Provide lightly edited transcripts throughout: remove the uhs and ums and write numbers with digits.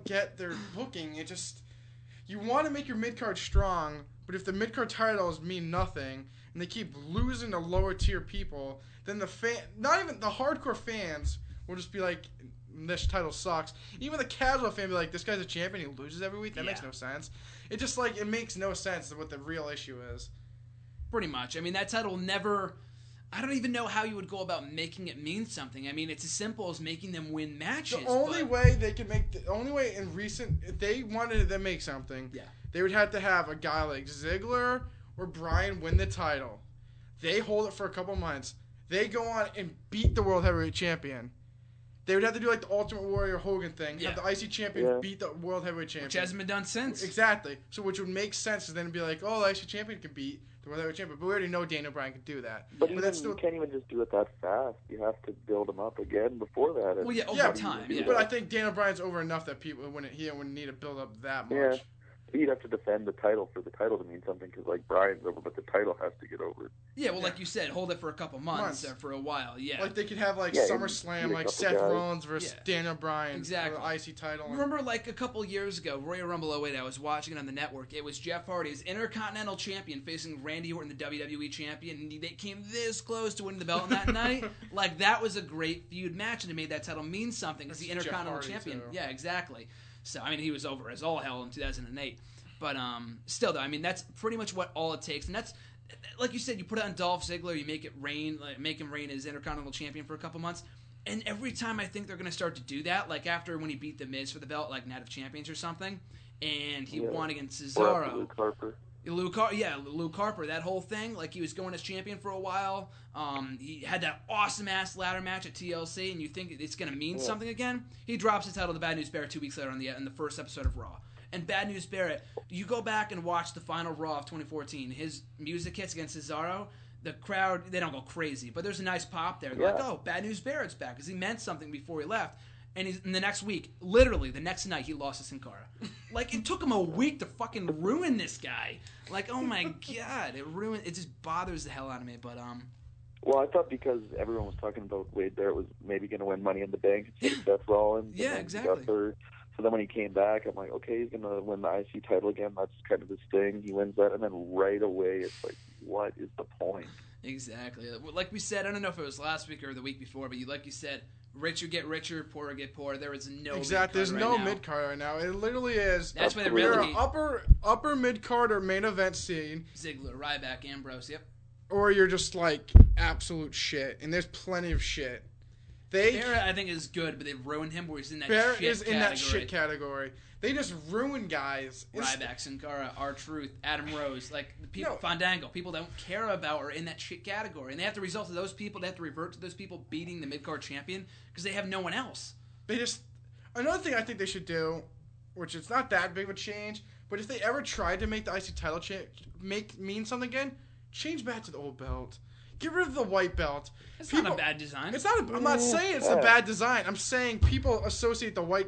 get their booking. You want to make your mid-card strong, but if the mid-card titles mean nothing, and they keep losing to lower-tier people, then not even the hardcore fans will just be like, this title sucks. Even the casual fan will be like, this guy's a champion, he loses every week? That makes no sense. It makes no sense what the real issue is. Pretty much. I mean, that title never... I don't even know how you would go about making it mean something. I mean, it's as simple as making them win matches. The only way in recent, if they wanted to make something, they would have to have a guy like Ziggler or Bryan win the title. They hold it for a couple months. They go on and beat the World Heavyweight Champion. They would have to do like the Ultimate Warrior Hogan thing. Have the IC champion beat the World Heavyweight Champion. Which hasn't been done since. Exactly. So which would make sense to then be like, oh, the IC champion can beat the World Heavyweight Champion. But we already know Daniel Bryan could do that. But you can't even just do it that fast. You have to build him up again before that. Over time. Yeah. But I think Daniel Bryan's over enough that people wouldn't need to build up that much. Yeah. You'd have to defend the title for the title to mean something because, like, Bryan's over, but the title has to get over. Yeah, well, like you said, hold it for a couple months or for a while, Like, they could have, like, SummerSlam, like, Seth Rollins versus Daniel Bryan exactly. for the IC title. Remember, like, a couple years ago, Royal Rumble 08, I was watching it on the network. It was Jeff Hardy as Intercontinental Champion facing Randy Orton, the WWE Champion, and they came this close to winning the belt on that night. Like, that was a great feud match, and it made that title mean something as the Intercontinental Champion. Too. Yeah, exactly. So, I mean, he was over as all hell in 2008. But still, though, I mean, that's pretty much all it takes. And that's, like you said, you put it on Dolph Ziggler, you make him reign as Intercontinental Champion for a couple months. And every time I think they're going to start to do that, like after when he beat The Miz for the belt, like Night of Champions or something, and he won against Cesaro. Luke Harper. Luke Harper, that whole thing, like he was going as champion for a while. He had that awesome-ass ladder match at TLC, and you think it's going to mean something again. He drops the title to Bad News Barrett 2 weeks later in the first episode of Raw. And Bad News Barrett, you go back and watch the final Raw of 2014. His music hits against Cesaro. The crowd, they don't go crazy, but there's a nice pop there. They're like, oh, Bad News Barrett's back because he meant something before he left. And in the next week, literally the next night, he lost to Sin Cara. Like, it took him a week to fucking ruin this guy. Like, oh my God, it just bothers the hell out of me. But well, I thought because everyone was talking about Wade Barrett was maybe going to win Money in the Bank against Seth Rollins. Yeah, exactly. So then when he came back, I'm like, okay, he's going to win the IC title again. That's kind of his thing. He wins that, and then right away, it's like, what is the point? Exactly. Like we said, I don't know if it was last week or the week before, but like you said, richer get richer, poorer get poorer. There is no exactly. There's no mid card right now. It literally is. That's why they're really upper mid card or main event scene. Ziggler, Ryback, Ambrose. Yep. Or you're just like absolute shit, and there's plenty of shit. Barrett, I think, is good, but they've ruined him where he's in that Barrett shit is category. in that shit category. They just ruin guys. Ryback, Sin Cara, R-Truth, Adam Rose, like the people, Fandango, people don't care about are in that shit category, and they have to result to those people. They have to revert to those people beating the mid-card champion because they have no one else. Another thing I think they should do, which it's not that big of a change, but if they ever tried to make the IC title mean something again, change back to the old belt. Get rid of the white belt. It's not a bad design. It's not. I'm not saying it's a bad design. I'm saying people associate the white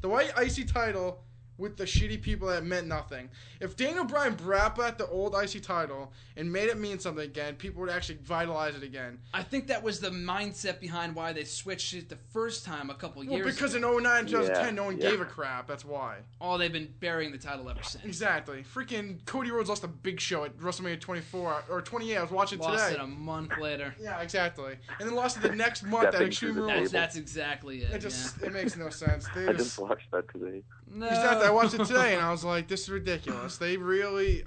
IC title with the shitty people that meant nothing. If Daniel Bryan brought back the old IC title and made it mean something again, people would actually vitalize it again. I think that was the mindset behind why they switched it the first time a couple years ago. Because in 09, 2010, no one gave a crap. That's why. Oh, they've been burying the title ever since. Exactly. Freaking Cody Rhodes lost a big show at WrestleMania 24 or 28. I was watching today. Lost it a month later. Yeah, exactly. And then lost it the next month at Extreme Rules. That's exactly it. It makes no sense. I just watched that today. No. Exactly. I watched it today, and I was like, this is ridiculous. They really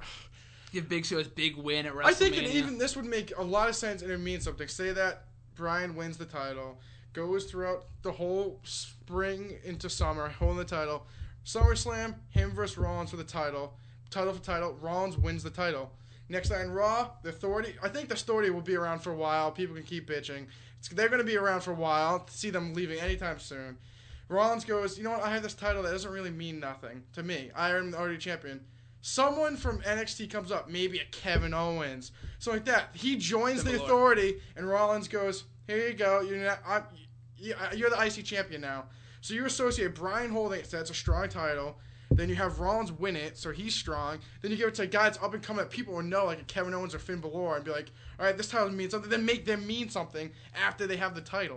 give Big Show his big win at WrestleMania. I think even this would make a lot of sense, and it means something. Say that Bryan wins the title, goes throughout the whole spring into summer, holding the title. SummerSlam, him versus Rollins for the title. Title for title. Rollins wins the title. Next night in Raw, the Authority. I think the Authority will be around for a while. People can keep bitching. They're going to be around for a while. See them leaving anytime soon. Rollins goes, you know what, I have this title that doesn't really mean nothing to me. I am already champion. Someone from NXT comes up, maybe a Kevin Owens, something like that. He joins the Authority, and Rollins goes, here you go, you're the IC champion now. So you associate Bryan holding it, so that's a strong title. Then you have Rollins win it, so he's strong. Then you give it to a guy that's up and coming that people will know, like a Kevin Owens or Finn Balor, and be like, all right, this title means something. Then make them mean something after they have the title.